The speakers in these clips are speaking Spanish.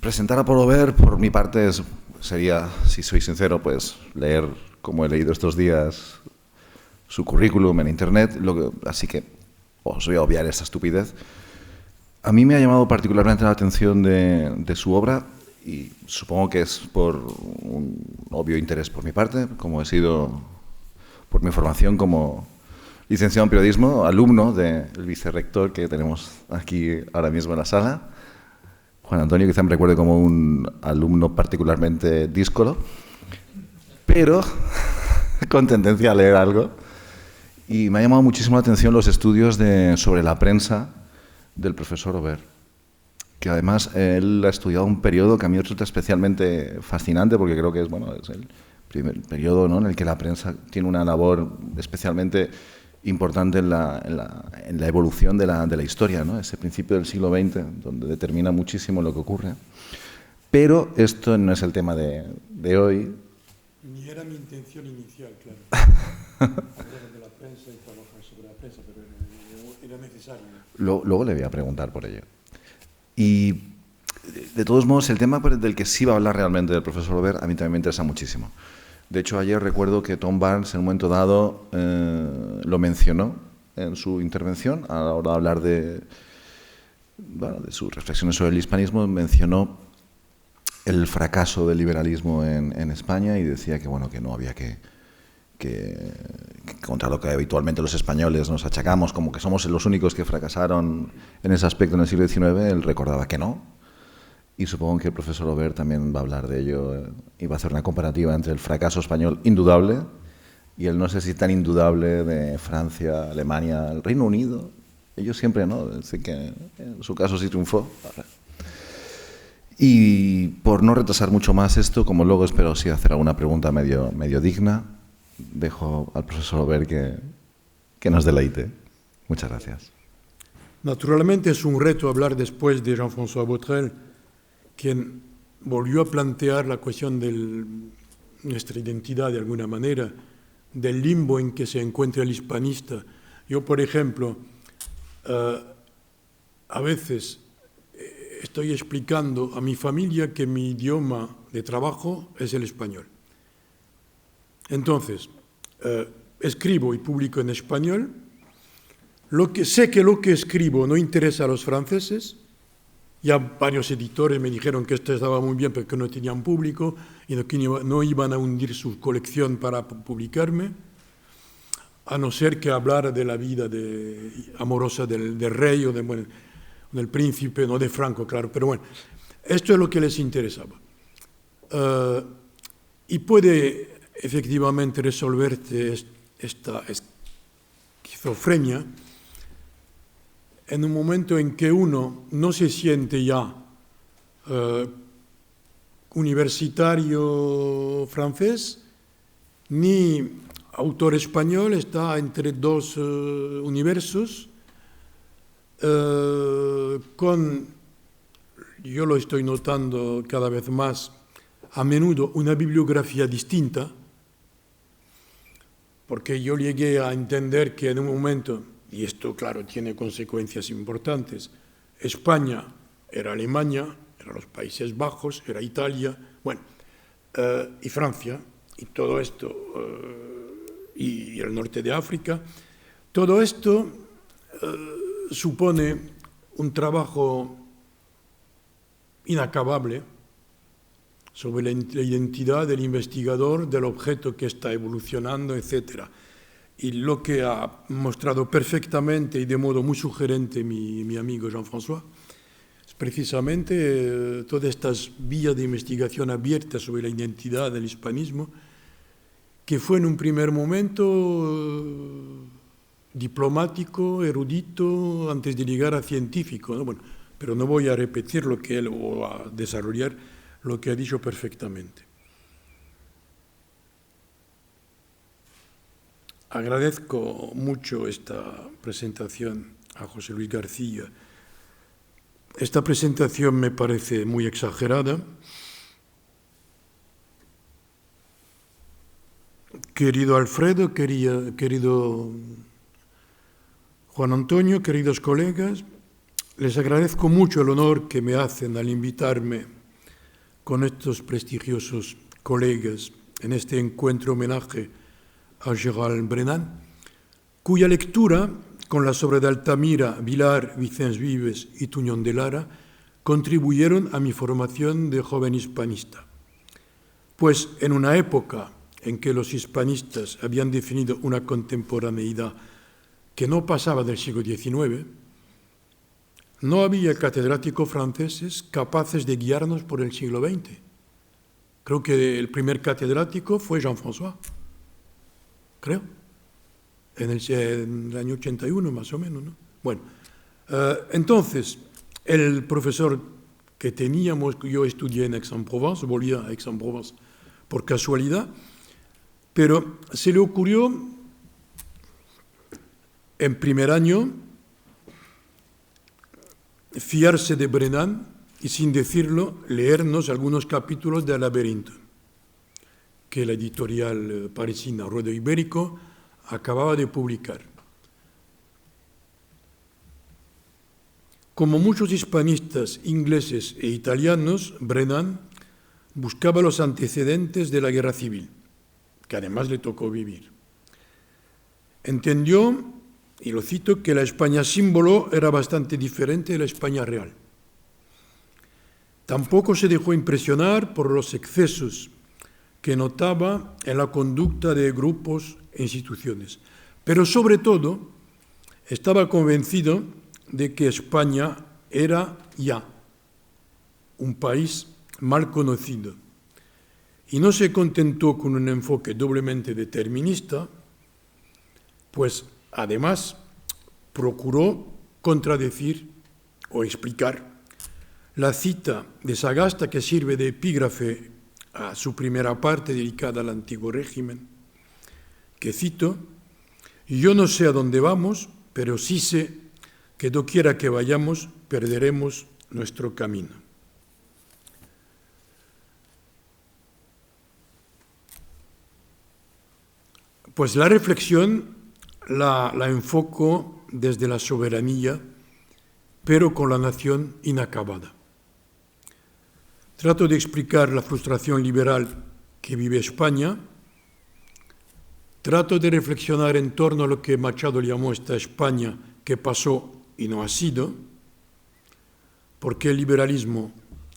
presentar a Paul Aubert, por mi parte, sería, si soy sincero, pues leer, como he leído estos días, su currículum en Internet, así que os voy a obviar esta estupidez. A mí me ha llamado particularmente la atención de su obra, y supongo que es por un obvio interés por mi parte, como he sido por mi formación como licenciado en periodismo, alumno del vicerrector que tenemos aquí ahora mismo en la sala, Juan Antonio, quizá me recuerde como un alumno particularmente díscolo, pero con tendencia a leer algo. Y me ha llamado muchísimo la atención los estudios sobre la prensa del profesor Aubert, que además él ha estudiado un periodo que a mí resulta especialmente fascinante, porque creo que es, bueno, es el primer periodo, ¿no?, en el que la prensa tiene una labor especialmente importante en la evolución de la historia, ¿no?, ese principio del siglo XX, donde determina muchísimo lo que ocurre. Pero esto no es el tema de hoy. Ni era mi intención inicial, claro. Hablar de la prensa y trabajar sobre la prensa, pero era necesario. Luego le voy a preguntar por ello. Y, de todos modos, el tema del que sí va a hablar realmente del profesor Aubert a mí también me interesa muchísimo. De hecho, ayer recuerdo que Tom Barnes, en un momento dado, lo mencionó en su intervención, a la hora de hablar de sus reflexiones sobre el hispanismo, mencionó el fracaso del liberalismo en España y decía que, bueno, que no había que contra lo que habitualmente los españoles nos achacamos, como que somos los únicos que fracasaron en ese aspecto en el siglo XIX, él recordaba que no. Y supongo que el profesor Aubert también va a hablar de ello y va a hacer una comparativa entre el fracaso español indudable y el no sé si tan indudable de Francia, Alemania, el Reino Unido. Ellos siempre no, dicen que en su caso sí triunfó. Y por no retrasar mucho más esto, como luego espero sí hacer alguna pregunta medio digna, dejo al profesor Aubert que nos deleite. Muchas gracias. Naturalmente es un reto hablar después de Jean-François Botrel, quien volvió a plantear la cuestión de nuestra identidad de alguna manera, del limbo en que se encuentra el hispanista. Yo, por ejemplo, a veces estoy explicando a mi familia que mi idioma de trabajo es el español. Entonces, escribo y publico en español. Sé que lo que escribo no interesa a los franceses. Ya varios editores me dijeron que esto estaba muy bien porque no tenían público y que no iban a hundir su colección para publicarme, a no ser que hablara de la vida amorosa del rey o del príncipe, no de Franco, claro, pero bueno, esto es lo que les interesaba. Y puede efectivamente resolverte esta esquizofrenia en un momento en que uno no se siente ya universitario francés ni autor español, está entre dos universos, yo lo estoy notando cada vez más, a menudo una bibliografía distinta, porque yo llegué a entender que en un momento, y esto, claro, tiene consecuencias importantes, España era Alemania, eran los Países Bajos, era Italia, bueno, y Francia, y todo esto, y el norte de África. Todo esto supone un trabajo inacabable sobre la identidad del investigador, del objeto que está evolucionando, etc. Y lo que ha mostrado perfectamente y de modo muy sugerente mi amigo Jean-François es precisamente todas estas vías de investigación abiertas sobre la identidad del hispanismo, que fue en un primer momento diplomático, erudito, antes de llegar a científico, ¿no? Bueno, pero no voy a repetir lo que él, o a desarrollar lo que ha dicho perfectamente. Agradezco mucho esta presentación a José Luis García. Esta presentación me parece muy exagerada. Querido Alfredo, querido Juan Antonio, queridos colegas, les agradezco mucho el honor que me hacen al invitarme con estos prestigiosos colegas en este encuentro homenaje a Gerald Brennan, cuya lectura, con las obras de Altamira, Vilar, Vicens Vives y Tuñón de Lara, contribuyeron a mi formación de joven hispanista. Pues en una época en que los hispanistas habían definido una contemporaneidad que no pasaba del siglo XIX, no había catedráticos franceses capaces de guiarnos por el siglo XX. Creo que el primer catedrático fue Jean-François, creo, en el año 81 más o menos, ¿no? Bueno, entonces, el profesor que teníamos, yo estudié en Aix-en-Provence, volví a Aix-en-Provence por casualidad, pero se le ocurrió en primer año fiarse de Brennan y, sin decirlo, leernos algunos capítulos de El laberinto, que la editorial parisina Ruedo Ibérico acababa de publicar. Como muchos hispanistas ingleses e italianos, Brennan buscaba los antecedentes de la guerra civil, que además le tocó vivir. Entendió, y lo cito, que la España símbolo era bastante diferente de la España real. Tampoco se dejó impresionar por los excesos que notaba en la conducta de grupos e instituciones, pero sobre todo estaba convencido de que España era ya un país mal conocido y no se contentó con un enfoque doblemente determinista, pues además procuró contradecir o explicar la cita de Sagasta que sirve de epígrafe a su primera parte dedicada al antiguo régimen, que cito: «Yo no sé a dónde vamos, pero sí sé que doquiera que vayamos perderemos nuestro camino». Pues la reflexión la enfoco desde la soberanía, pero con la nación inacabada. Trato de explicar la frustración liberal que vive España, trato de reflexionar en torno a lo que Machado llamó esta España que pasó y no ha sido, porque el liberalismo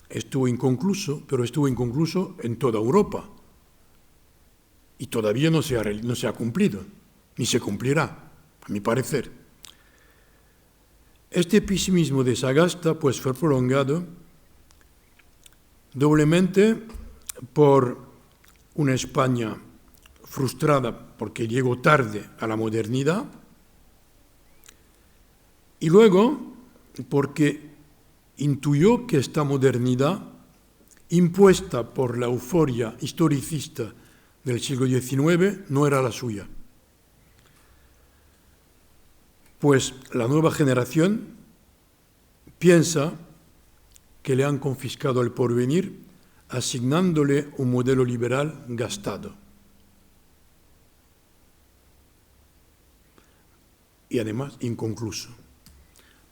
estuvo inconcluso, pero estuvo inconcluso en toda Europa y todavía no se ha cumplido, ni se cumplirá, a mi parecer. Este pesimismo de Sagasta pues fue prolongado doblemente por una España frustrada porque llegó tarde a la modernidad y luego porque intuyó que esta modernidad, impuesta por la euforia historicista del siglo XIX, no era la suya. Pues la nueva generación piensa que le han confiscado el porvenir asignándole un modelo liberal gastado. Y además inconcluso.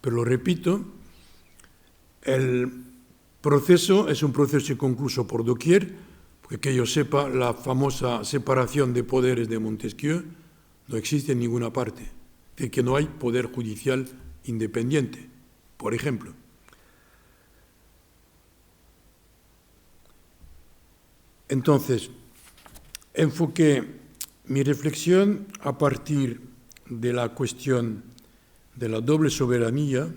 Pero lo repito, el proceso es un proceso inconcluso por doquier, porque que yo sepa, la famosa separación de poderes de Montesquieu no existe en ninguna parte, de que no hay poder judicial independiente, por ejemplo. Entonces, enfoqué mi reflexión a partir de la cuestión de la doble soberanía,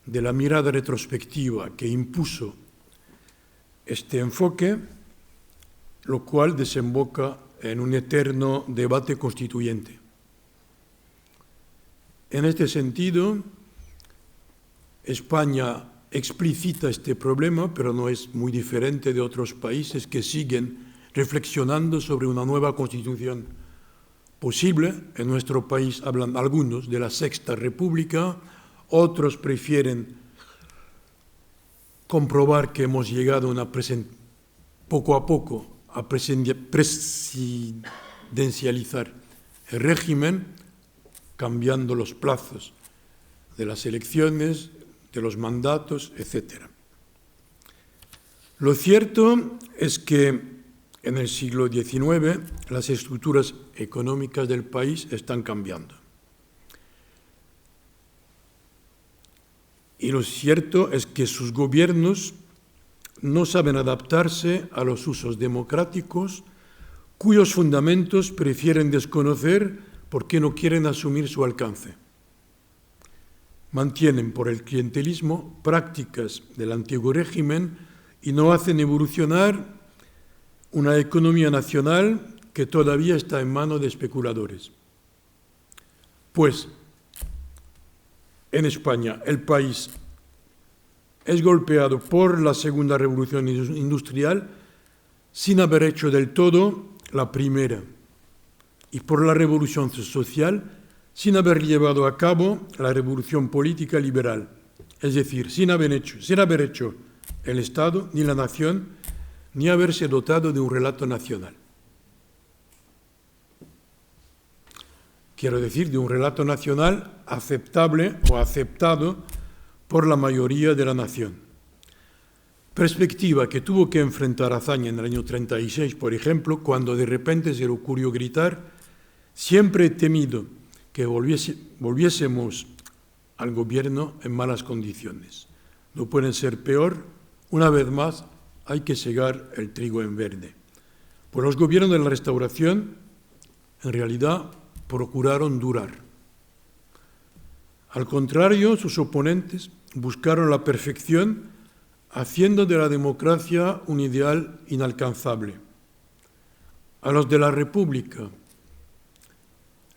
de la mirada retrospectiva que impuso este enfoque, lo cual desemboca en un eterno debate constituyente. En este sentido, España explicita este problema, pero no es muy diferente de otros países que siguen reflexionando sobre una nueva constitución posible. En nuestro país hablan algunos de la Sexta República, otros prefieren comprobar que hemos llegado poco a poco a presidencializar el régimen, cambiando los plazos de las elecciones, de los mandatos, etc. Lo cierto es que en el siglo XIX las estructuras económicas del país están cambiando. Y lo cierto es que sus gobiernos no saben adaptarse a los usos democráticos, cuyos fundamentos prefieren desconocer porque no quieren asumir su alcance. Mantienen por el clientelismo prácticas del antiguo régimen y no hacen evolucionar una economía nacional que todavía está en manos de especuladores. Pues, en España, el país es golpeado por la segunda revolución industrial sin haber hecho del todo la primera, y por la revolución social sin haber llevado a cabo la revolución política liberal, es decir, sin haber hecho el Estado ni la nación, ni haberse dotado de un relato nacional. Quiero decir, de un relato nacional aceptable o aceptado por la mayoría de la nación. Perspectiva que tuvo que enfrentar Azaña en el año 36, por ejemplo, cuando de repente se le ocurrió gritar: siempre he temido que volviésemos al gobierno en malas condiciones. No pueden ser peor, una vez más hay que segar el trigo en verde. Pues los gobiernos de la Restauración, en realidad, procuraron durar. Al contrario, sus oponentes buscaron la perfección, haciendo de la democracia un ideal inalcanzable. A los de la República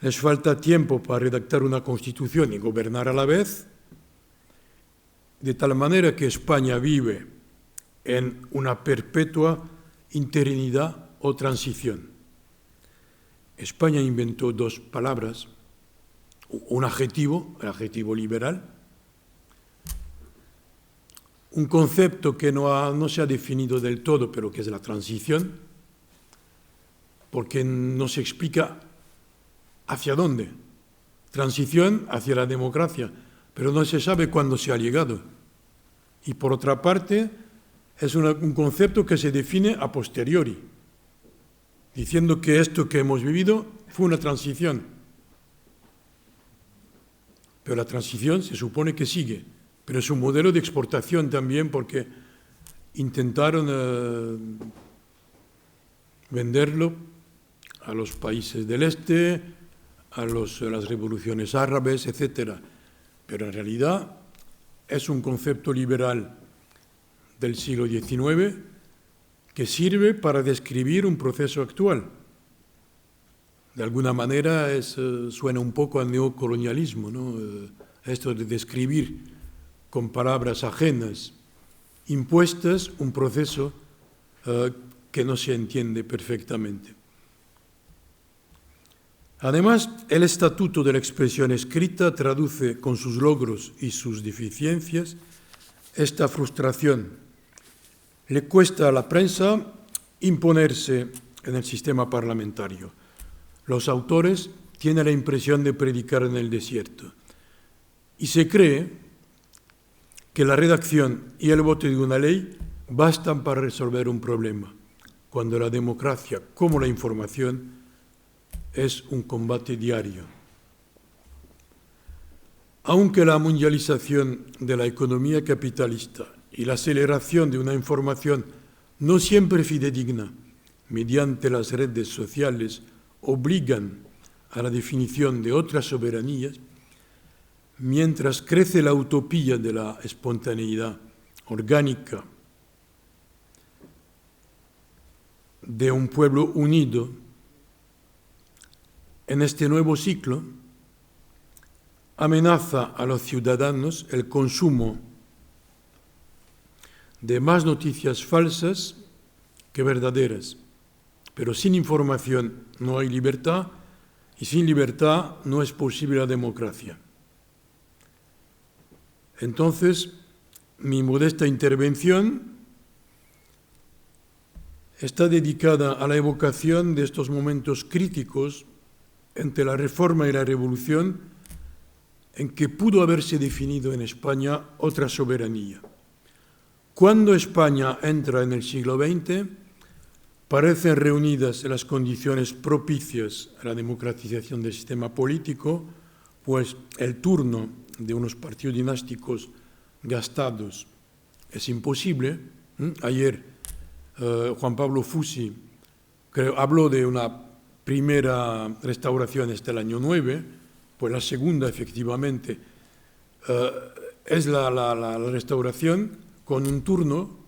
les falta tiempo para redactar una constitución y gobernar a la vez, de tal manera que España vive en una perpetua interinidad o transición. España inventó dos palabras, un adjetivo, el adjetivo liberal, un concepto que no se ha definido del todo, pero que es la transición, porque no se explica hacia dónde. Transición hacia la democracia, pero no se sabe cuándo se ha llegado. Y por otra parte, es un concepto que se define a posteriori, diciendo que esto que hemos vivido fue una transición. Pero la transición se supone que sigue, pero es un modelo de exportación también, porque intentaron venderlo a los países del este, a las revoluciones árabes, etc. Pero en realidad es un concepto liberal del siglo XIX que sirve para describir un proceso actual. De alguna manera suena un poco al neocolonialismo, ¿no? Esto de describir con palabras ajenas, impuestas, un proceso que no se entiende perfectamente. Además, el estatuto de la expresión escrita traduce con sus logros y sus deficiencias esta frustración. Le cuesta a la prensa imponerse en el sistema parlamentario. Los autores tienen la impresión de predicar en el desierto y se cree que la redacción y el voto de una ley bastan para resolver un problema, cuando la democracia, como la información, es un combate diario. Aunque la mundialización de la economía capitalista y la aceleración de una información no siempre fidedigna mediante las redes sociales obligan a la definición de otras soberanías, mientras crece la utopía de la espontaneidad orgánica de un pueblo unido, en este nuevo ciclo amenaza a los ciudadanos el consumo de más noticias falsas que verdaderas. Pero sin información no hay libertad y sin libertad no es posible la democracia. Entonces, mi modesta intervención está dedicada a la evocación de estos momentos críticos entre la reforma y la revolución en que pudo haberse definido en España otra soberanía. Cuando España entra en el siglo XX, parecen reunidas las condiciones propicias a la democratización del sistema político, pues el turno de unos partidos dinásticos gastados es imposible. Ayer Juan Pablo Fusi habló de una primera restauración hasta el año 9, pues la segunda efectivamente es la restauración con un turno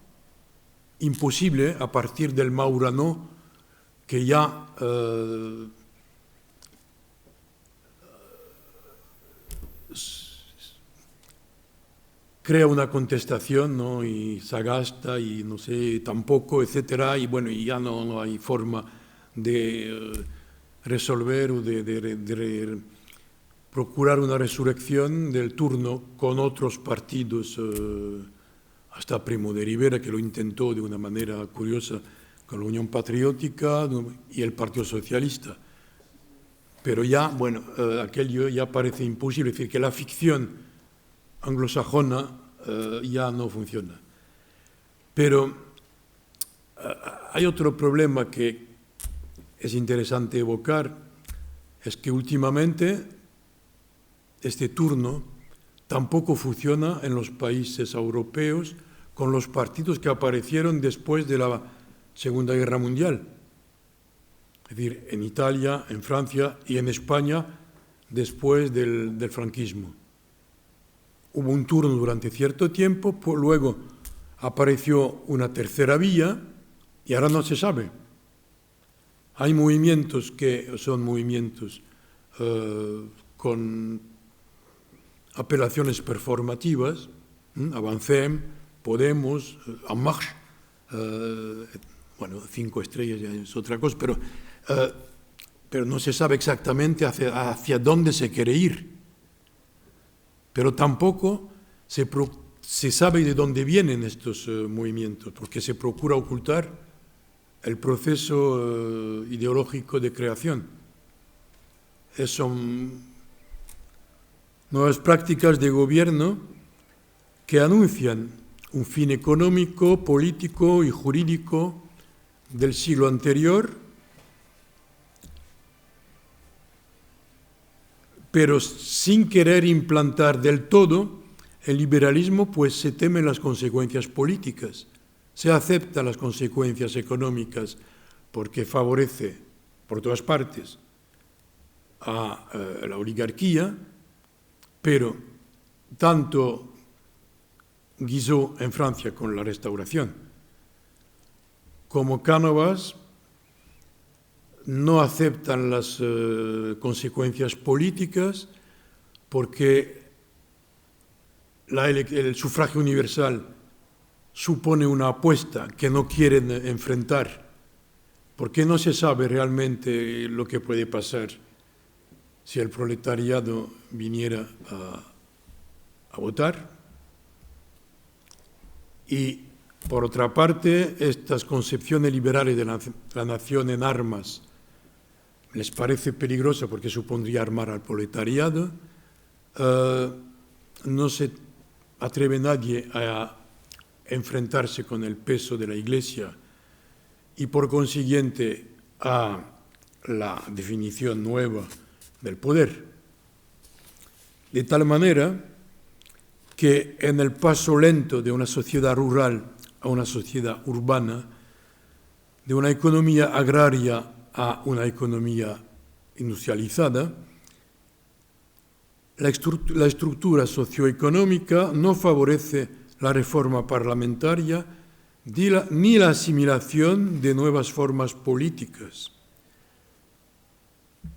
imposible a partir del Maurano, que ya crea una contestación, ¿no? Y Sagasta y no sé, tampoco, etcétera, y bueno, y ya no hay forma de resolver o de procurar una resurrección del turno con otros partidos, hasta Primo de Rivera, que lo intentó de una manera curiosa con la Unión Patriótica y el Partido Socialista. Pero ya, bueno, aquello ya parece imposible, es decir, que la ficción anglosajona ya no funciona. Pero hay otro problema que es interesante evocar, es que últimamente este turno tampoco funciona en los países europeos con los partidos que aparecieron después de la Segunda Guerra Mundial. Es decir, en Italia, en Francia y en España después del franquismo. Hubo un turno durante cierto tiempo, pues luego apareció una tercera vía y ahora no se sabe. Hay movimientos que son movimientos con apelaciones performativas, Avancem, Podemos, En Marche, bueno, 5 estrellas ya es otra cosa, pero no se sabe exactamente hacia dónde se quiere ir. Pero tampoco se sabe de dónde vienen estos movimientos, porque se procura ocultar el proceso ideológico de creación. Son nuevas prácticas de gobierno que anuncian un fin económico, político y jurídico del siglo anterior, pero sin querer implantar del todo el liberalismo, pues se temen las consecuencias políticas. Se aceptan las consecuencias económicas porque favorece por todas partes a la oligarquía, pero tanto Guizot en Francia con la Restauración como Cánovas no aceptan las consecuencias políticas porque el sufragio universal supone una apuesta que no quieren enfrentar, porque no se sabe realmente lo que puede pasar si el proletariado viniera a votar. Y, por otra parte, estas concepciones liberales de la nación en armas les parece peligrosa porque supondría armar al proletariado. No se atreve nadie a enfrentarse con el peso de la Iglesia y, por consiguiente, a la definición nueva del poder. De tal manera que en el paso lento de una sociedad rural a una sociedad urbana, de una economía agraria a una economía industrializada, la estructura socioeconómica no favorece la reforma parlamentaria ni la asimilación de nuevas formas políticas.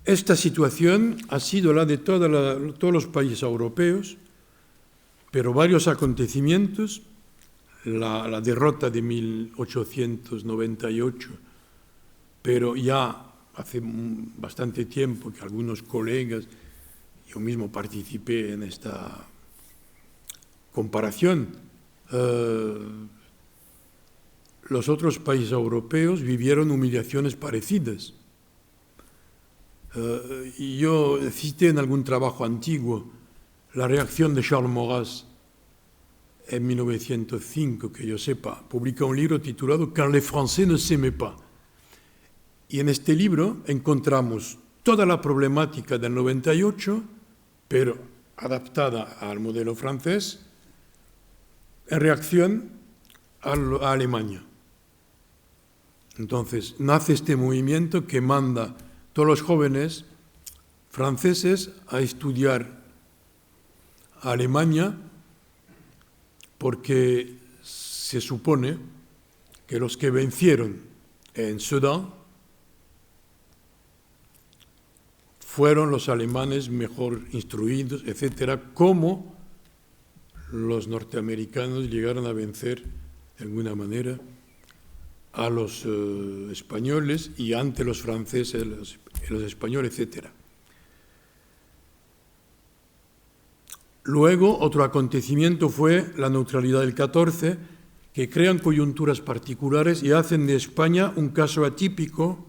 Esta situación ha sido la de todos los países europeos, pero varios acontecimientos, la derrota de 1898, pero ya hace bastante tiempo que algunos colegas, yo mismo participé en esta comparación, los otros países europeos vivieron humillaciones parecidas. Y yo cité en algún trabajo antiguo la reacción de Charles Maurras en 1905, que yo sepa, publica un libro titulado «Quand les Français ne s'aimaient pas». Y en este libro encontramos toda la problemática del 98, pero adaptada al modelo francés, en reacción a Alemania. Entonces, nace este movimiento que manda a todos los jóvenes franceses a estudiar a Alemania, porque se supone que los que vencieron en Sedan fueron los alemanes mejor instruidos, etcétera, como los norteamericanos llegaron a vencer de alguna manera a los españoles y ante los franceses, los españoles, etcétera. Luego, otro acontecimiento fue la neutralidad del 14, que crean coyunturas particulares y hacen de España un caso atípico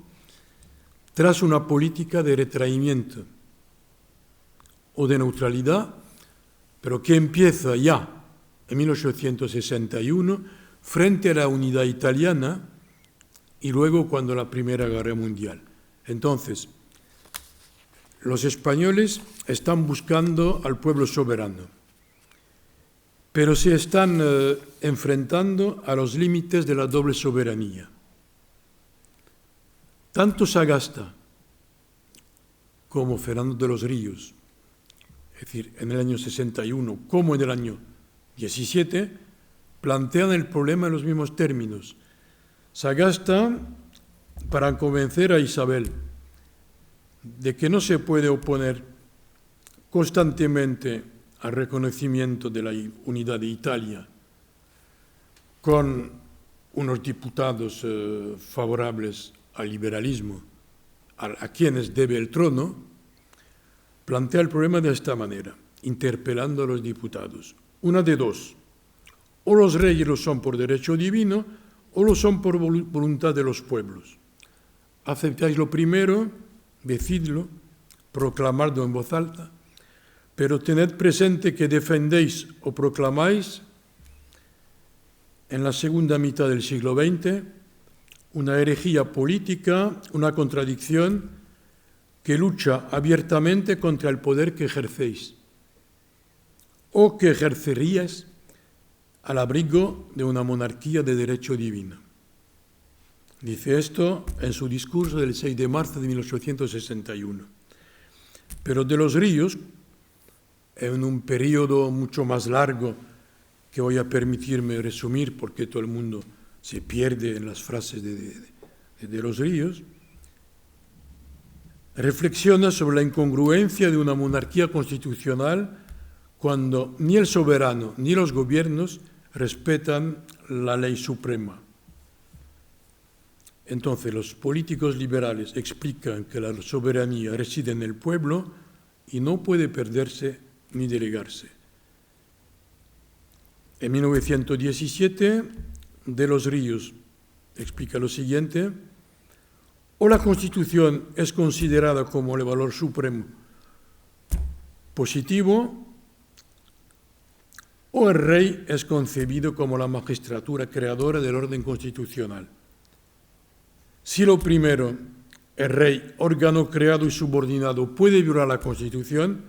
tras una política de retraimiento o de neutralidad, pero que empieza ya en 1861 frente a la unidad italiana y luego cuando la Primera Guerra Mundial. Entonces, los españoles están buscando al pueblo soberano, pero se están enfrentando a los límites de la doble soberanía. Tanto Sagasta como Fernando de los Ríos, es decir, en el año 61 como en el año 17, plantean el problema en los mismos términos. Sagasta, para convencer a Isabel de que no se puede oponer constantemente al reconocimiento de la unidad de Italia con unos diputados favorables al liberalismo, a quienes debe el trono, plantea el problema de esta manera, interpelando a los diputados. Una de dos: o los reyes lo son por derecho divino o lo son por voluntad de los pueblos. ¿Aceptáis lo primero? Decidlo, proclamadlo en voz alta, pero tened presente que defendéis o proclamáis en la segunda mitad del siglo XX una herejía política, una contradicción que lucha abiertamente contra el poder que ejercéis o que ejerceríais al abrigo de una monarquía de derecho divino. Dice esto en su discurso del 6 de marzo de 1861. Pero de los Ríos, en un periodo mucho más largo que voy a permitirme resumir porque todo el mundo se pierde en las frases de los Ríos, reflexiona sobre la incongruencia de una monarquía constitucional cuando ni el soberano ni los gobiernos respetan la ley suprema. Entonces, los políticos liberales explican que la soberanía reside en el pueblo y no puede perderse ni delegarse. En 1917, de los Ríos explica lo siguiente: o la Constitución es considerada como el valor supremo positivo, o el rey es concebido como la magistratura creadora del orden constitucional. Si lo primero, el rey, órgano creado y subordinado, puede violar la Constitución,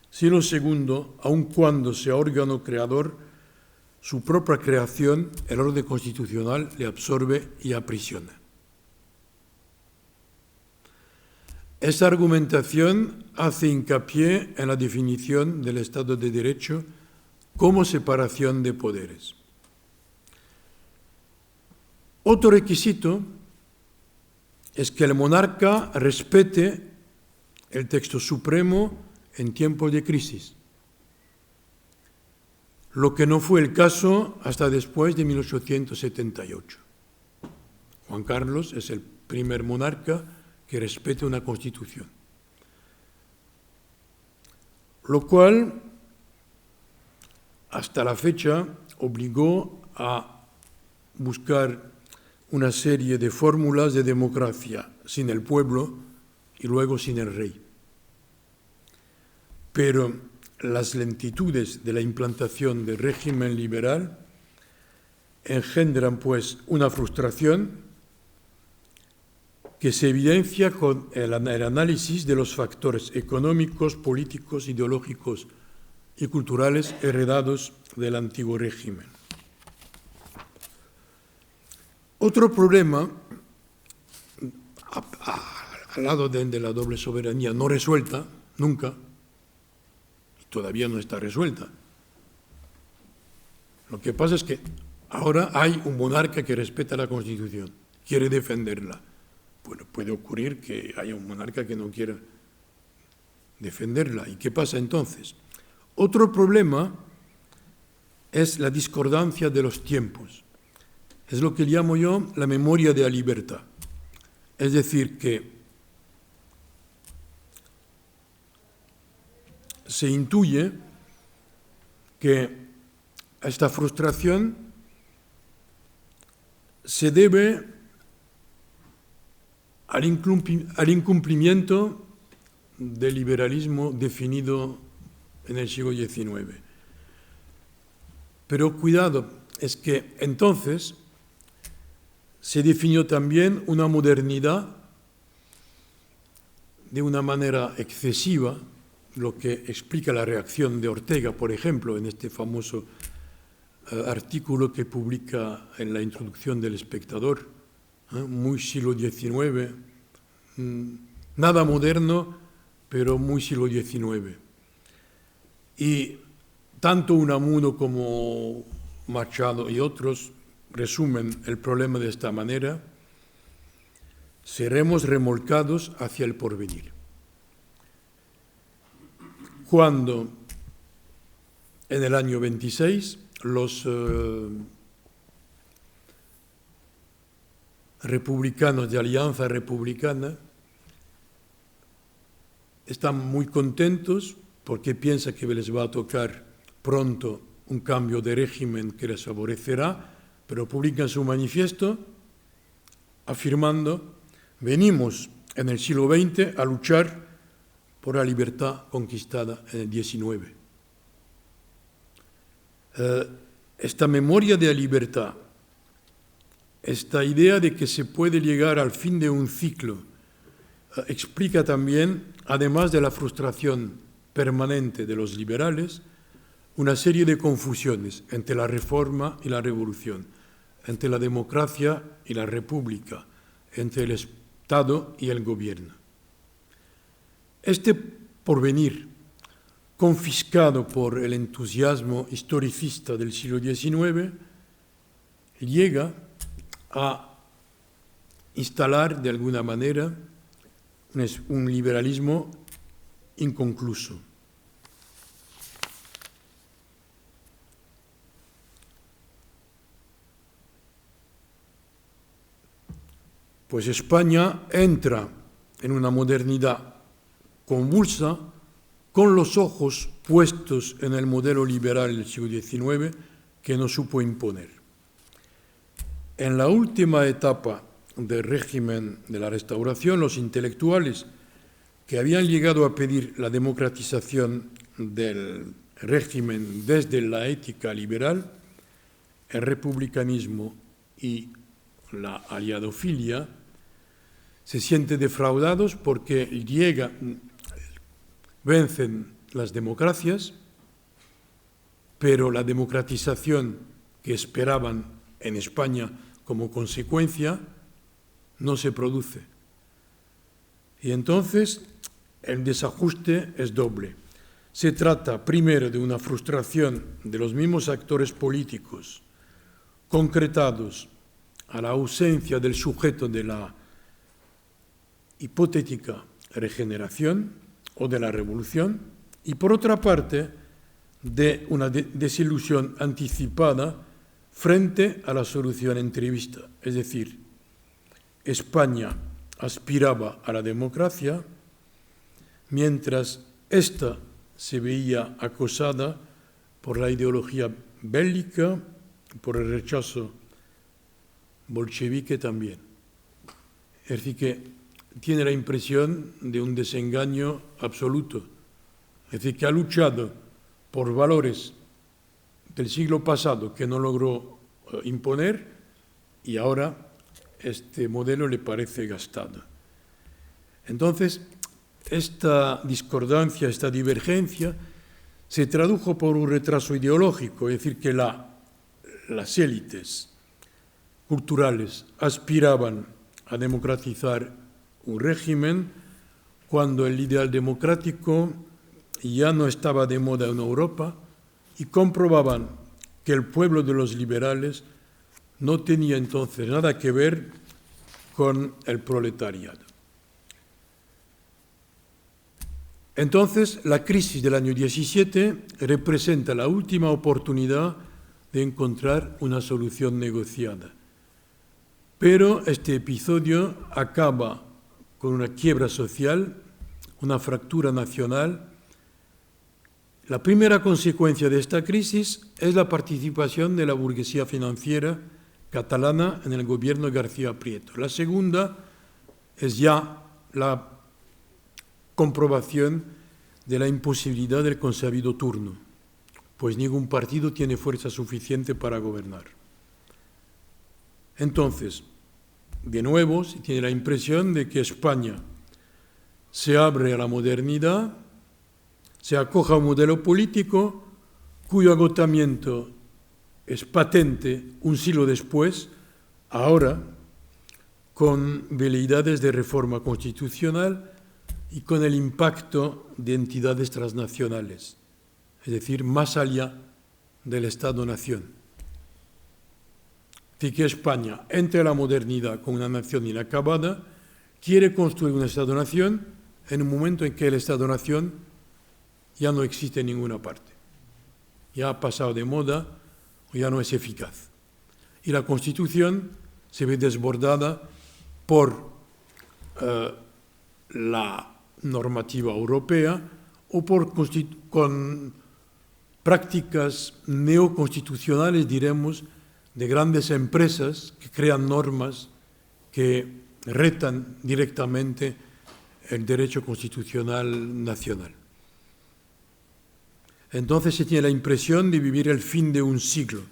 si lo segundo, aun cuando sea órgano creador, su propia creación, el orden constitucional, le absorbe y aprisiona. Esta argumentación hace hincapié en la definición del Estado de Derecho como separación de poderes. Otro requisito es que el monarca respete el texto supremo en tiempos de crisis, lo que no fue el caso hasta después de 1878. Juan Carlos es el primer monarca que respete una constitución, lo cual hasta la fecha obligó a buscar una serie de fórmulas de democracia sin el pueblo y luego sin el rey. Pero las lentitudes de la implantación del régimen liberal engendran pues una frustración que se evidencia con el análisis de los factores económicos, políticos, ideológicos y culturales heredados del antiguo régimen. Otro problema, al lado de la doble soberanía no resuelta, nunca, y todavía no está resuelta. Lo que pasa es que ahora hay un monarca que respeta la Constitución, quiere defenderla. Bueno, puede ocurrir que haya un monarca que no quiera defenderla. ¿Y qué pasa entonces? Otro problema es la discordancia de los tiempos. Es lo que llamo yo la memoria de la libertad. Es decir, que se intuye que esta frustración se debe al incumplimiento del liberalismo definido en el siglo XIX. Pero cuidado, es que entonces se definió también una modernidad de una manera excesiva, lo que explica la reacción de Ortega, por ejemplo, en este famoso artículo que publica en la introducción del Espectador, muy siglo XIX, nada moderno, pero muy siglo XIX. Y tanto Unamuno como Machado y otros resumen el problema de esta manera: seremos remolcados hacia el porvenir. Cuando en el año 26 los republicanos de Alianza Republicana están muy contentos porque piensan que les va a tocar pronto un cambio de régimen que les favorecerá, pero publican su manifiesto afirmando: venimos en el siglo XX a luchar por la libertad conquistada en el XIX. Esta memoria de la libertad, esta idea de que se puede llegar al fin de un ciclo, explica también, además de la frustración permanente de los liberales, una serie de confusiones entre la reforma y la revolución, entre la democracia y la república, entre el Estado y el gobierno. Este porvenir, confiscado por el entusiasmo historicista del siglo XIX, llega a instalar de alguna manera un liberalismo inconcluso. Pues España entra en una modernidad convulsa, con los ojos puestos en el modelo liberal del siglo XIX que no supo imponer. En la última etapa del régimen de la Restauración, los intelectuales que habían llegado a pedir la democratización del régimen desde la ética liberal, el republicanismo y la aliadofilia, se sienten defraudados porque vencen las democracias, pero la democratización que esperaban en España como consecuencia no se produce. Y entonces el desajuste es doble. Se trata primero de una frustración de los mismos actores políticos concretados a la ausencia del sujeto de la hipotética regeneración o de la revolución, y por otra parte de una desilusión anticipada frente a la solución entrevista. Es decir, España aspiraba a la democracia mientras ésta se veía acosada por la ideología bélica, por el rechazo bolchevique también. Es decir, que tiene la impresión de un desengaño absoluto. Es decir, que ha luchado por valores del siglo pasado que no logró imponer, y ahora este modelo le parece gastado. Entonces, esta discordancia, esta divergencia, se tradujo por un retraso ideológico, es decir, que las élites culturales aspiraban a democratizar un régimen cuando el ideal democrático ya no estaba de moda en Europa, y comprobaban que el pueblo de los liberales no tenía entonces nada que ver con el proletariado. Entonces, la crisis del año 17 representa la última oportunidad de encontrar una solución negociada. Pero este episodio acaba con una quiebra social, una fractura nacional. La primera consecuencia de esta crisis es la participación de la burguesía financiera catalana en el gobierno de García Prieto. La segunda es ya la comprobación de la imposibilidad del consabido turno, pues ningún partido tiene fuerza suficiente para gobernar. Entonces, de nuevo, se tiene la impresión de que España se abre a la modernidad, se acoge a un modelo político cuyo agotamiento es patente un siglo después, ahora con veleidades de reforma constitucional y con el impacto de entidades transnacionales, es decir, más allá del Estado-nación. Así que España entra a la modernidad con una nación inacabada, quiere construir un Estado-nación en un momento en que el Estado-nación ya no existe en ninguna parte, ya ha pasado de moda o ya no es eficaz. Y la Constitución se ve desbordada por la normativa europea o con prácticas neoconstitucionales, diremos, de grandes empresas que crean normas que retan directamente el derecho constitucional nacional. Entonces se tiene la impresión de vivir el fin de un siglo.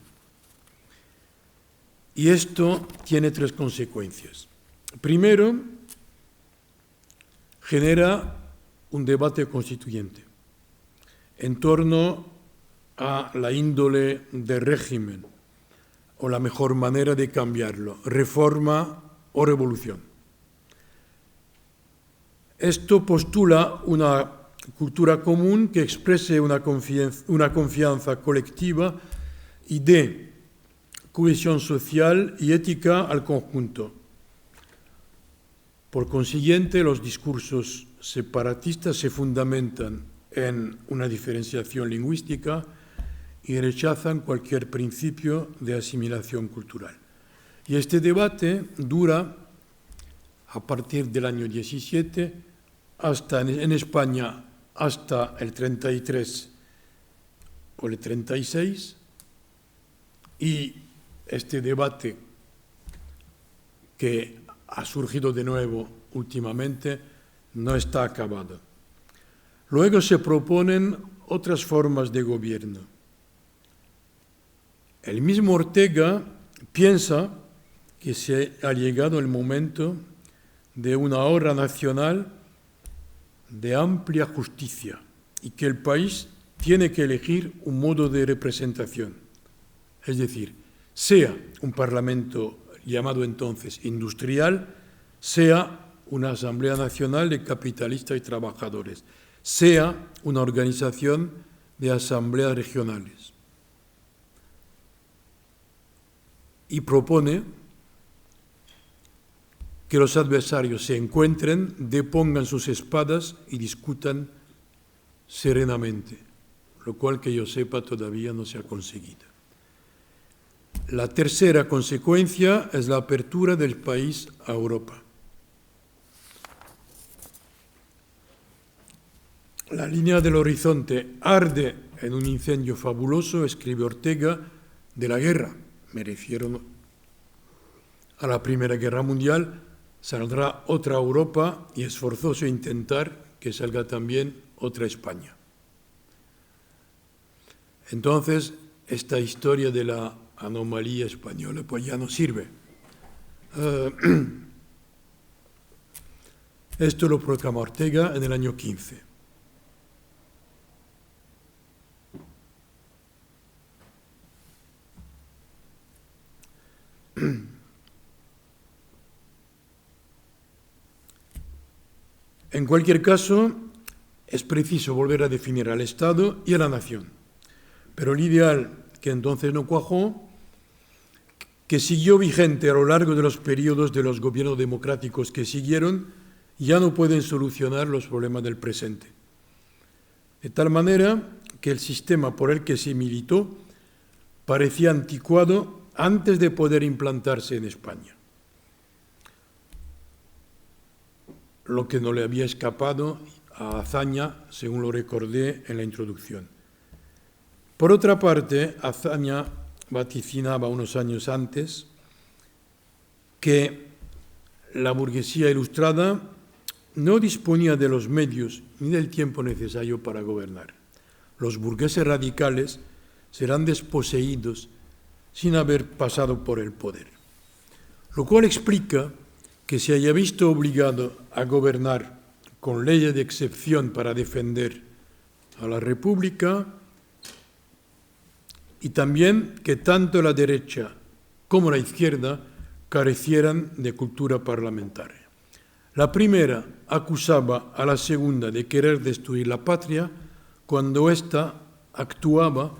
Y esto tiene tres consecuencias. Primero, genera un debate constituyente en torno a la índole del régimen o la mejor manera de cambiarlo, reforma o revolución. Esto postula una cultura común que exprese una confianza colectiva y dé cohesión social y ética al conjunto. Por consiguiente, los discursos separatistas se fundamentan en una diferenciación lingüística y rechazan cualquier principio de asimilación cultural. Y este debate dura a partir del año 17 hasta en España hasta el 33 o el 36, y este debate que ha surgido de nuevo últimamente no está acabado. Luego se proponen otras formas de gobierno. El mismo Ortega piensa que se ha llegado el momento de una obra nacional de amplia justicia y que el país tiene que elegir un modo de representación, es decir, sea un parlamento llamado entonces industrial, sea una asamblea nacional de capitalistas y trabajadores, sea una organización de asambleas regionales. Y propone que los adversarios se encuentren, depongan sus espadas y discutan serenamente, lo cual, que yo sepa, todavía no se ha conseguido. La tercera consecuencia es la apertura del país a Europa. La línea del horizonte arde en un incendio fabuloso, escribe Ortega, de la guerra. Me refiero a la Primera Guerra Mundial. Saldrá otra Europa y es forzoso intentar que salga también otra España. Entonces, esta historia de la anomalía española pues ya no sirve. Esto lo proclamó Ortega en el año 15. En cualquier caso, es preciso volver a definir al Estado y a la nación. Pero el ideal que entonces no cuajó, que siguió vigente a lo largo de los periodos de los gobiernos democráticos que siguieron, ya no pueden solucionar los problemas del presente. De tal manera que el sistema por el que se militó parecía anticuado antes de poder implantarse en España. Lo que no le había escapado a Azaña, según lo recordé en la introducción. Por otra parte, Azaña vaticinaba unos años antes que la burguesía ilustrada no disponía de los medios ni del tiempo necesario para gobernar. Los burgueses radicales serán desposeídos sin haber pasado por el poder, lo cual explica que se haya visto obligado a gobernar con leyes de excepción para defender a la República, y también que tanto la derecha como la izquierda carecieran de cultura parlamentaria. La primera acusaba a la segunda de querer destruir la patria cuando ésta actuaba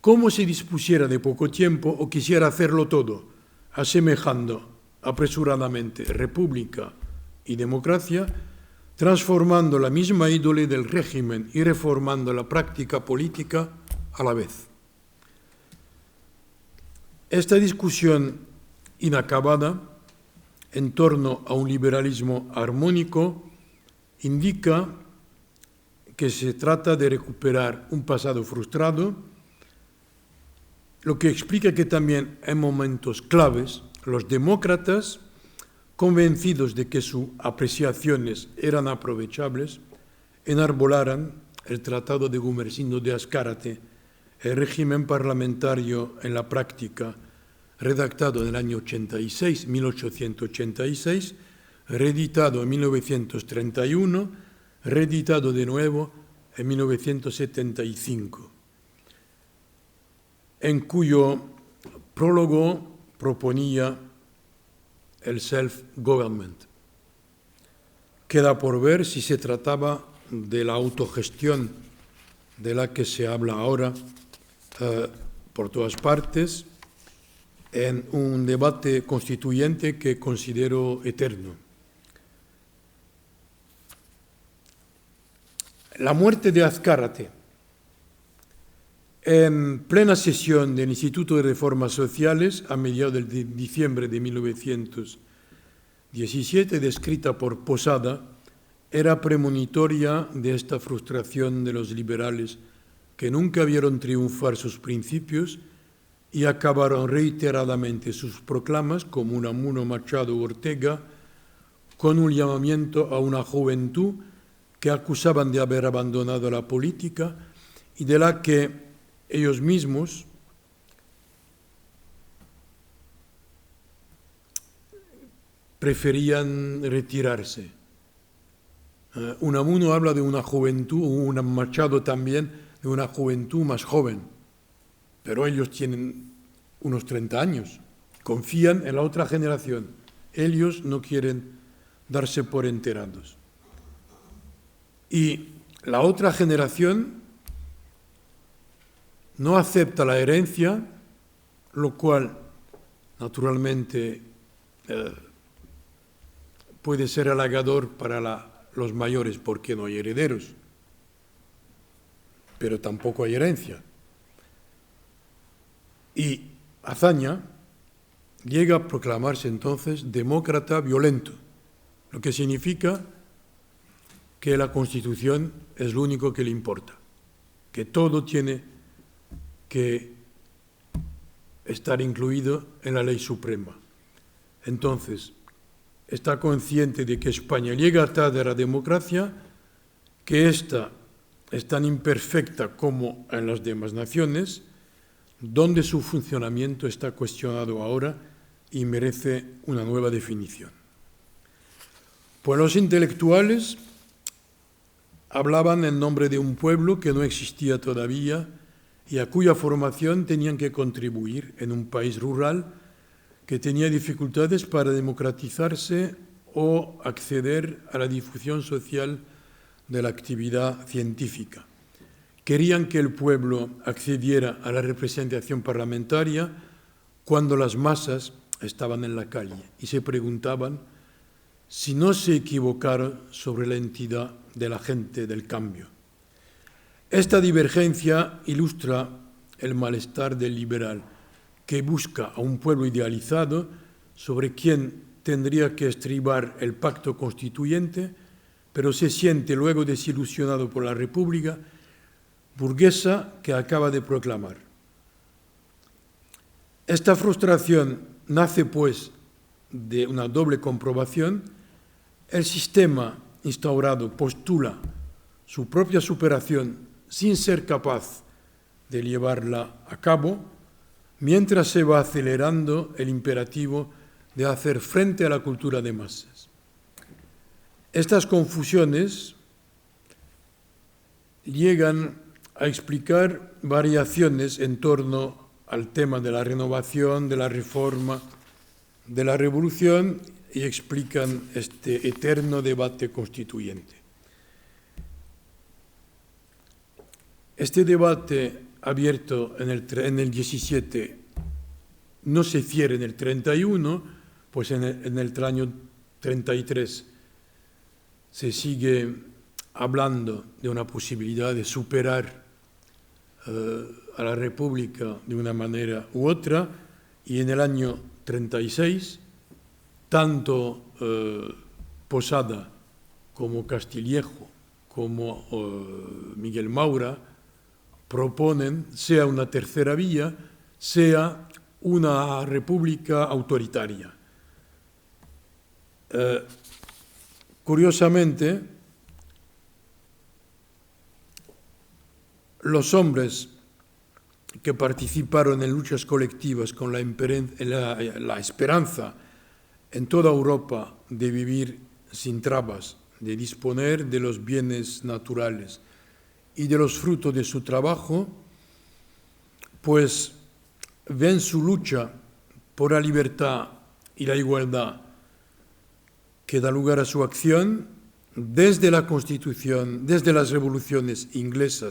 como si dispusiera de poco tiempo o quisiera hacerlo todo, asemejando apresuradamente república y democracia, transformando la misma índole del régimen y reformando la práctica política a la vez. Esta discusión inacabada en torno a un liberalismo armónico indica que se trata de recuperar un pasado frustrado, lo que explica que también en momentos claves los demócratas, convencidos de que sus apreciaciones eran aprovechables, enarbolaran el Tratado de Gumersindo de Azcárate, el régimen parlamentario en la práctica, redactado en el año 1886, reeditado en 1931, reeditado de nuevo en 1975, en cuyo prólogo proponía el self-government. Queda por ver si se trataba de la autogestión de la que se habla ahora por todas partes, en un debate constituyente que considero eterno. La muerte de Azcárate, en plena sesión del Instituto de Reformas Sociales, a mediados de diciembre de 1917, descrita por Posada, era premonitoria de esta frustración de los liberales que nunca vieron triunfar sus principios y acabaron reiteradamente sus proclamas, como Unamuno, Machado u Ortega, con un llamamiento a una juventud que acusaban de haber abandonado la política y de la que ellos mismos preferían retirarse. Unamuno habla de una juventud, Machado también, de una juventud más joven, pero ellos tienen unos 30 años, confían en la otra generación, ellos no quieren darse por enterados. Y la otra generación no acepta la herencia, lo cual naturalmente puede ser halagador para los mayores porque no hay herederos, pero tampoco hay herencia. Y Azaña llega a proclamarse entonces demócrata violento, lo que significa que la Constitución es lo único que le importa, que todo tiene que estar incluido en la ley suprema. Entonces, está consciente de que España llega tarde a la democracia, que ésta es tan imperfecta como en las demás naciones, donde su funcionamiento está cuestionado ahora y merece una nueva definición. Pues los intelectuales hablaban en nombre de un pueblo que no existía todavía y a cuya formación tenían que contribuir en un país rural que tenía dificultades para democratizarse o acceder a la difusión social de la actividad científica. Querían que el pueblo accediera a la representación parlamentaria cuando las masas estaban en la calle y se preguntaban si no se equivocaron sobre la entidad de la gente del cambio. Esta divergencia ilustra el malestar del liberal, que busca a un pueblo idealizado sobre quien tendría que estribar el pacto constituyente, pero se siente luego desilusionado por la república burguesa que acaba de proclamar. Esta frustración nace, pues, de una doble comprobación. El sistema instaurado postula su propia superación sin ser capaz de llevarla a cabo, mientras se va acelerando el imperativo de hacer frente a la cultura de masas. Estas confusiones llegan a explicar variaciones en torno al tema de la renovación, de la reforma, de la revolución y explican este eterno debate constituyente. Este debate abierto en el 17 no se cierra en el 31, pues en el año 33 se sigue hablando de una posibilidad de superar a la República de una manera u otra, y en el año 36 tanto Posada como Castillejo como Miguel Maura proponen sea una tercera vía, sea una república autoritaria. Curiosamente, los hombres que participaron en luchas colectivas con la esperanza en toda Europa de vivir sin trabas, de disponer de los bienes naturales y de los frutos de su trabajo, pues ven su lucha por la libertad y la igualdad que da lugar a su acción desde la Constitución, desde las revoluciones inglesa,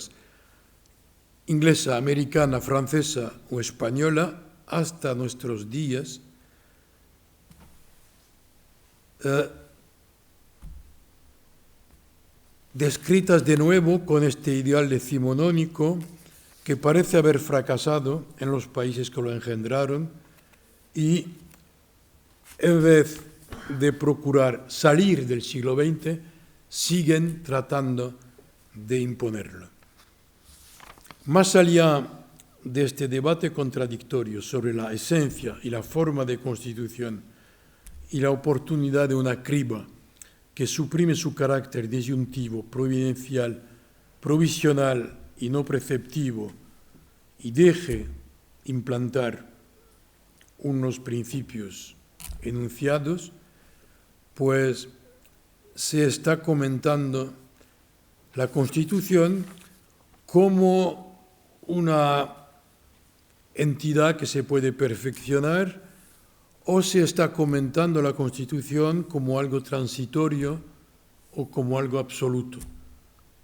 americana, francesa o española, hasta nuestros días, descritas de nuevo con este ideal decimonónico que parece haber fracasado en los países que lo engendraron, y en vez de procurar salir del siglo XX, siguen tratando de imponerlo. Más allá de este debate contradictorio sobre la esencia y la forma de constitución y la oportunidad de una criba que suprime su carácter disyuntivo, providencial, provisional y no preceptivo y deje implantar unos principios enunciados, pues se está comentando la Constitución como una entidad que se puede perfeccionar, o se está comentando la Constitución como algo transitorio o como algo absoluto,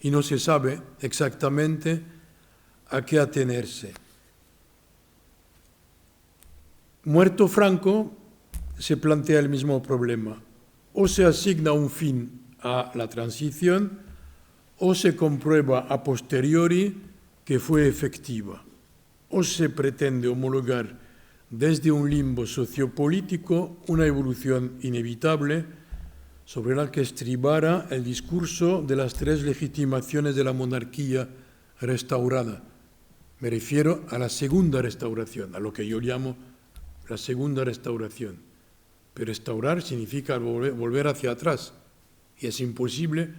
y no se sabe exactamente a qué atenerse. Muerto Franco, se plantea el mismo problema: o se asigna un fin a la transición, o se comprueba a posteriori que fue efectiva, o se pretende homologar desde un limbo sociopolítico una evolución inevitable sobre la que estribara el discurso de las tres legitimaciones de la monarquía restaurada. Me refiero a la segunda restauración, a lo que yo llamo la segunda restauración. Pero restaurar significa volver hacia atrás, y es imposible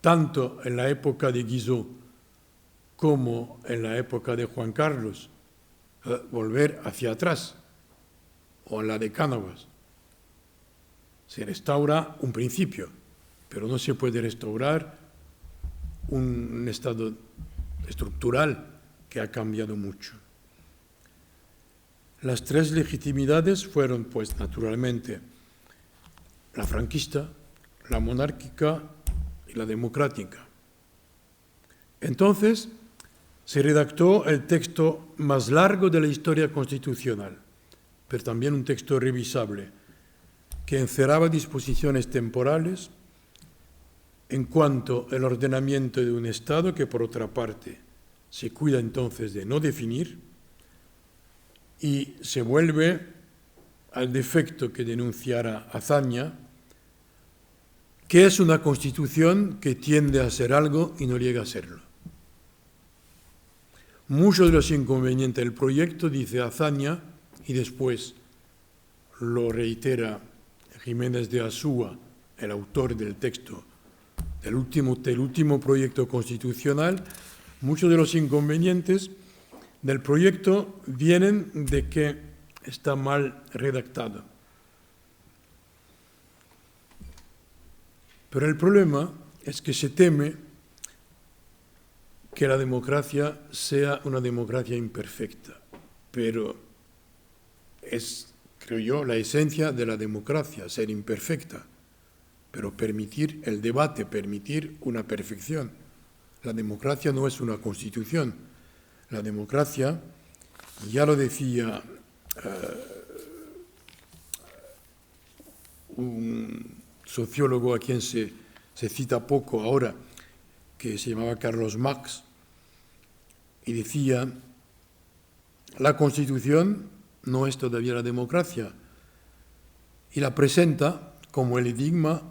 tanto en la época de Guizot como en la época de Juan Carlos, volver hacia atrás, o en la de Cánovas. Se restaura un principio, pero no se puede restaurar un estado estructural que ha cambiado mucho. Las tres legitimidades fueron, pues, naturalmente, la franquista, la monárquica y la democrática. Entonces, se redactó el texto más largo de la historia constitucional, pero también un texto revisable, que encerraba disposiciones temporales en cuanto al ordenamiento de un Estado que, por otra parte, se cuida entonces de no definir y se vuelve al defecto que denunciara Azaña, que es una Constitución que tiende a ser algo y no llega a serlo. Muchos de los inconvenientes del proyecto, dice Azaña, y después lo reitera Jiménez de Azúa, el autor del texto del último proyecto constitucional, muchos de los inconvenientes del proyecto vienen de que está mal redactado. Pero el problema es que se teme que la democracia sea una democracia imperfecta, pero es, creo yo, la esencia de la democracia, ser imperfecta, pero permitir el debate, permitir una perfección. La democracia no es una constitución. La democracia, ya lo decía un sociólogo a quien se cita poco ahora, que se llamaba Carlos Marx, y decía, la Constitución no es todavía la democracia, y la presenta como el enigma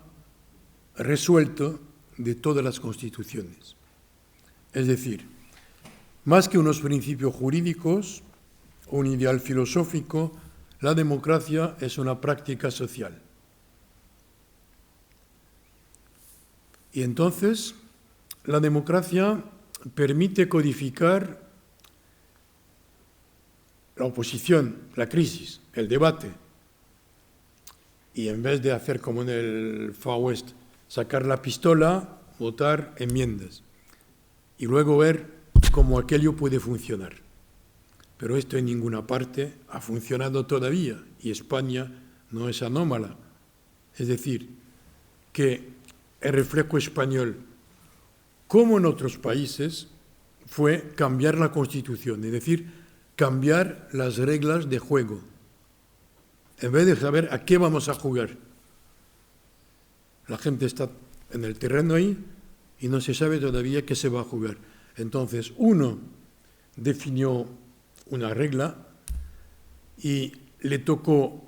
resuelto de todas las constituciones. Es decir, más que unos principios jurídicos o un ideal filosófico, la democracia es una práctica social. Y entonces, la democracia permite codificar la oposición, la crisis, el debate. Y en vez de hacer como en el Far West, sacar la pistola, votar enmiendas. Y luego ver cómo aquello puede funcionar. Pero esto en ninguna parte ha funcionado todavía. Y España no es anómala. Es decir, que el reflejo español, como en otros países, fue cambiar la Constitución, es decir, cambiar las reglas de juego. En vez de saber a qué vamos a jugar. La gente está en el terreno ahí y no se sabe todavía qué se va a jugar. Entonces, uno definió una regla y le tocó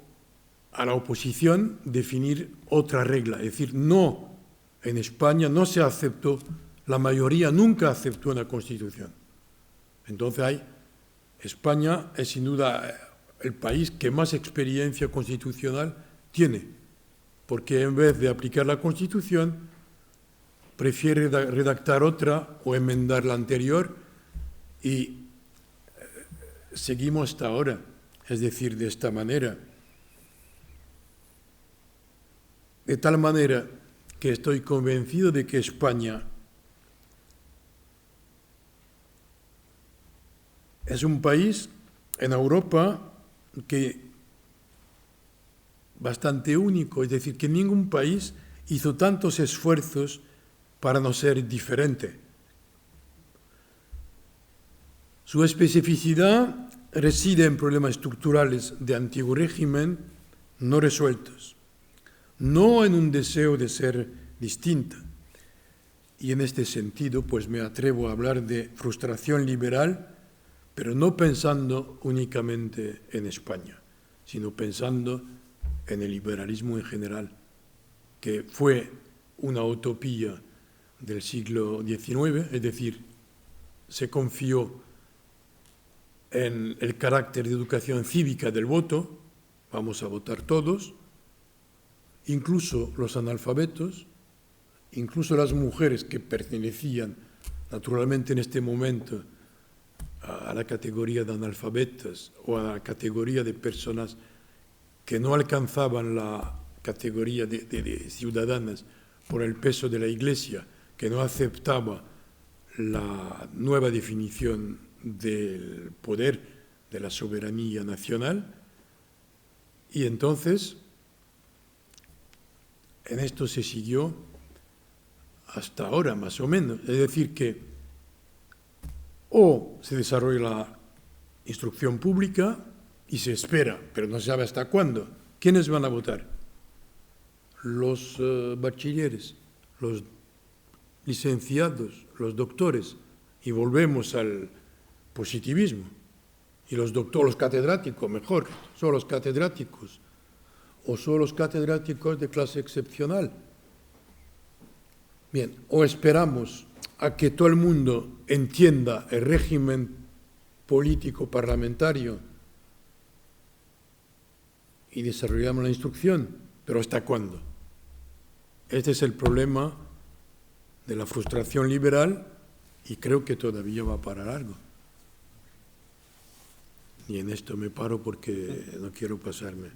a la oposición definir otra regla. Es decir, no, en España no se aceptó, la mayoría nunca aceptó una Constitución. Entonces, España es sin duda el país que más experiencia constitucional tiene, porque en vez de aplicar la Constitución, prefiere redactar otra o enmendar la anterior y seguimos hasta ahora, es decir, de esta manera. De tal manera que estoy convencido de que España es un país en Europa que bastante único, es decir, que ningún país hizo tantos esfuerzos para no ser diferente. Su especificidad reside en problemas estructurales de antiguo régimen no resueltos, no en un deseo de ser distinta. Y en este sentido, pues me atrevo a hablar de frustración liberal, pero no pensando únicamente en España, sino pensando en el liberalismo en general, que fue una utopía del siglo XIX, es decir, se confió en el carácter de educación cívica del voto, vamos a votar todos, incluso los analfabetos, incluso las mujeres que pertenecían naturalmente en este momento a la categoría de analfabetas o a la categoría de personas que no alcanzaban la categoría de ciudadanas por el peso de la Iglesia, que no aceptaba la nueva definición del poder de la soberanía nacional. Y entonces, en esto se siguió hasta ahora, más o menos. Es decir, que o se desarrolla la instrucción pública y se espera, pero no se sabe hasta cuándo. ¿Quiénes van a votar? Los bachilleres, los licenciados, los doctores, y volvemos al positivismo. Y los doctores, los catedráticos, mejor, son los catedráticos, o son los catedráticos de clase excepcional. Bien, o esperamos a que todo el mundo entienda el régimen político parlamentario y desarrollamos la instrucción, pero ¿hasta cuándo? Este es el problema de la frustración liberal y creo que todavía va para largo. Y en esto me paro porque no quiero pasarme.